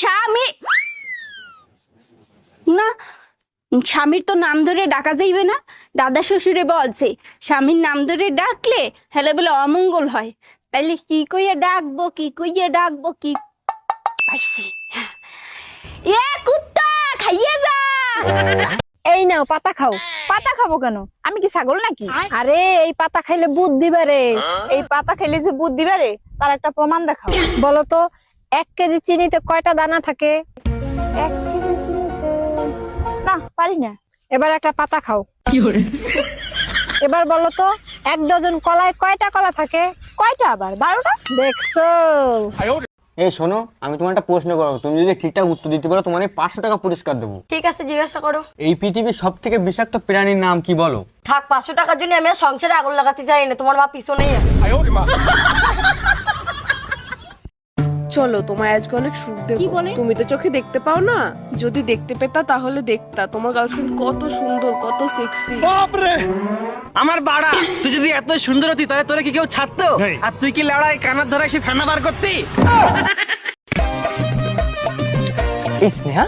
স্বামী না, স্বামীর তো নাম ধরে ডাকা যাইবে না। দাদা শ্বশুরে বলছে স্বামীর নাম ধরে ডাকলে হেলে বলে অমঙ্গল হয়। তাইলে কি কইয়া ডাকবো, কি কইয়া ডাকবো, কি পাইছি। এ কুত্তা খাইয়ে যা। এই নাও পাতা খাও। পাতা খাবো কেন? আমি কি ছাগল নাকি? আরে এই পাতা খাইলে বুদ্ধি বাড়ে। এই পাতা খেলে যে বুদ্ধি বাড়ে তার একটা প্রমাণ দেখাও। বলো তো 1 কেজি চিনিতে কয়টা দানা থাকে? 1 কেজি চিনিতে না পারি না। এবার একটা পাতা খাও। এবার বলো তো 1 ডজন কলায় কয়টা কলা থাকে? কয়টা আবার? 12টা। দেখছো? এই শোনো, আমি তোমার একটা প্রশ্ন করবো, তুমি যদি ঠিকঠাক উত্তর দিতে পারো তোমার 500 টাকা পুরস্কার দেবো। ঠিক আছে, জিজ্ঞাসা করো। এই পৃথিবীর সব থেকে বিষাক্ত প্রাণীর নাম কি বলো? থাক, 500 টাকার জন্য আমি আর সংসারে আগুন লাগাতে চাই না। তোমার মা পিছনেই আছে। চলো, তোমায় আজকে অনেক সুখ দেব। তুমি তো চোখে দেখতে পাও না, যদি দেখতে পেতা তাহলে দেখতা তোমার গার্লফ্রেন্ড কত সুন্দর, কত সেক্সি। আমার বাড়া, তুই যদি এত সুন্দর হতি তাহলে তোরা কি কেউ ছাড়তো? আর তুই কি লড়াই কানার ধরে এসে ফেনা বার করতি? এই স্নেহা,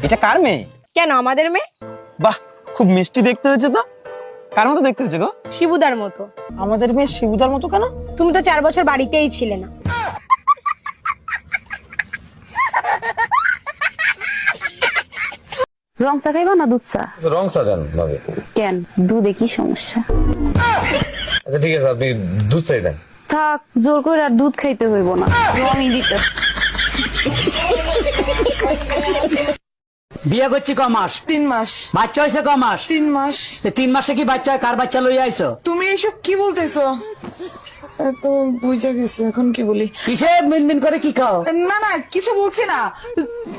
এটা কার মেয়ে? কেন আমাদের মেয়ে? বাহ, খুব মিষ্টি দেখতে হয়েছে তো। কার মতো দেখতে হয়েছে গো? শিবুদার মতো। আমাদের মেয়ে শিবুদার মতো কেন? তুমি তো 4 বছর বাড়িতেই ছিলে না। রং চা খাইবা না দুধ চা? রং চা দেন ভাবে। কেন, দুধে কি সমস্যা? আচ্ছা ঠিক আছে, আপনি দুধ চাই দেন। থাক, জোর করে আর দুধ খাইতে হইব না, রঙই দিতে। বিয়ে করছি ক মাস? 3 মাস। বাচ্চা হয়েছে ক মাস? 3 মাস। 3 মাসে কি বাচ্চা হয়? কার বাচ্চা লইয়া আইছো? তুমি এসব কি বলতেছো? তো বুঝা গেছে, এখন কি বলি? কিসে মিনমিন করে কি খাও? না না, কিছু বলছি না।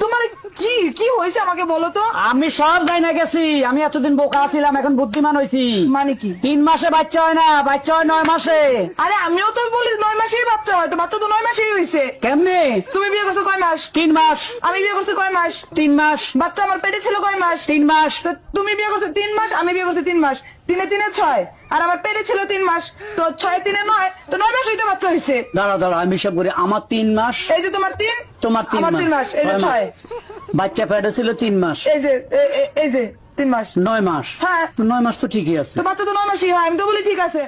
তোমার কি কি হয়েছে আমাকে বলো তো। আমি সব যাই না গেছি, আমি এতদিন বোকা ছিলাম, এখন বুদ্ধিমান হয়েছি। মানে কি? 3 মাসে বাচ্চা হয় না, বাচ্চা হয় 9 মাসে। আরে আমিও তো বলি 9 মাসেই বাচ্চা হয়, তো বাচ্চা তো 9 মাসেই হয়েছে। কেমনে? তুমি বিয়ে করছো কয় মাস? 3 মাস। আমি বিয়ে করছি কয় মাস? 3 মাস। বাচ্চা আমার পেটে ছিল কয় মাস? 3 মাস। তো তুমি বিয়ে করছো 3 মাস, আমি বিয়ে করছি 3 মাস। 3 3 6, আর আমার পেটে ছিল 3 মাস। তো 6 3 9, তো 9 মাস হইতে বাচ্চা হয়েছে। দাঁড়া দাঁড়া, আমি সব করি। আমার 3 মাস, এই যে তোমার 3, তোমার 3 আমার 3 মাস, এই যে 6। বাচ্চা পেটে ছিল 3 মাস, এই যে এই যে 3 মাস, 9 মাস। হ্যাঁ, তো 9 মাস তো ঠিকই আছে। তো বাচ্চা তো 9 মাসই হয়, আমি তো বলি ঠিক আছে।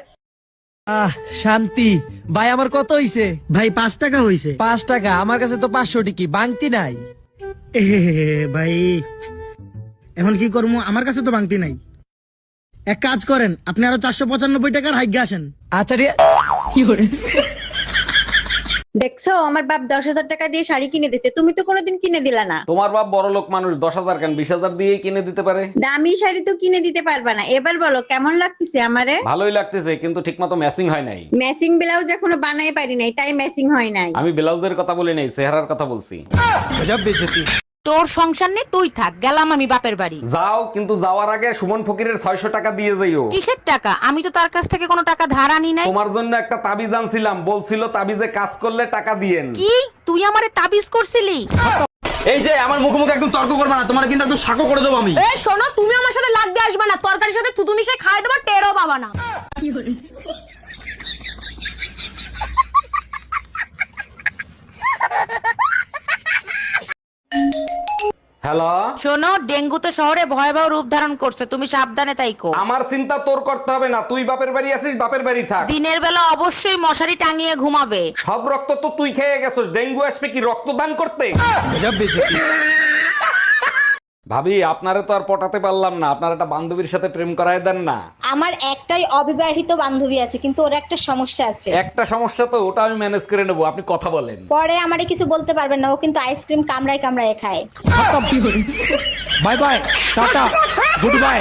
শান্তি ভাই, আমার কত হইছে ভাই? 5 টাকা হইছে। 5 টাকা? আমার কাছে তো 500 টিকি বাংতি নাই। ভাই এখন কি করবো, আমার কাছে তো বাংতি নাই। এক কাজ করেন, আপনি আরো 495 টাকার হাইগে আসেন। আচ্ছা ঠিক। দেখছো আমার বাপ 10,000 টাকা দিয়ে শাড়ি কিনে দিয়েছে, তুমি তো কোনোদিন কিনে দিলা না। তোমার বাপ বড় লোক মানুষ, 10,000 কেন 20,000 দিয়েই কিনে দিতে পারে। দামি শাড়ি তো কিনে দিতে পারবা না। এবার বলো কেমন লাগতেছে আমারে? ভালোই লাগতেছে, কিন্তু ঠিকমতো ম্যাচিং হয় নাই। ম্যাচিং ব্লাউজ এখনো বানাই পারি নাই, তাই ম্যাচিং হয় নাই। আমি ব্লাউজের কথা বলি নাই, চেহারার কথা বলছি। তোর সংসার নেই, তুই থাক, গেলাম আমি বাপের বাড়ি। যাও, কিন্তু যাওয়ার আগে সুমন ফকিরের 600 টাকা দিয়ে যাইও। কিসের টাকা? আমি তো তার কাছ থেকে কোনো টাকা ধার আনি নাই। তোমার জন্য একটা তাবিজ আনছিলাম, বলছিল তাবিজে কাজ করলে টাকা দিয়েন। কি তুই আমারে তাবিজ করছিলি? এই যে আমার মুখোমুখি একদম তর্ক করবে না, তোমার কিন্তু একদম সাকো করে দেবো আমি। এ শোনো, তুমি আমার সাথে লাগতে আসবে না, তরকারির সাথে থুতু মিশিয়ে খাই দেবো, টেরও পাবা না। হ্যালো, শোনো, ডেঙ্গু তো শহরে ভয়াবহ রূপ ধারণ করছে, তুমি সাবধানে তাইকো। আমার চিন্তা তোর করতে হবে না, তুই বাপের বাড়ি আছিস, বাপের বাড়ি থাক। দিনের বেলা অবশ্যই মশারি টাঙিয়ে ঘুমাবে। সব রক্ত তো তুই খেয়ে গেছিস, ডেঙ্গু আসবে কি রক্তদান করতে? ভাবি, আপনারে তো আর পটাতে পারলাম না, আপনার একটা বান্ধবীর সাথে প্রেম করায় দেন না। আমার একটাই অবিবাহিত বান্ধবী আছে, কিন্তু ওর একটা সমস্যা আছে। একটা সমস্যা তো, ওটা আমি ম্যানেজ করে নেবো, আপনি কথা বলেন। পরে আমারে কিছু বলতে পারবেন না, ও কিন্তু আইসক্রিম কামড়ায় কামড়ায় খায়। Bye bye, tata, good bye.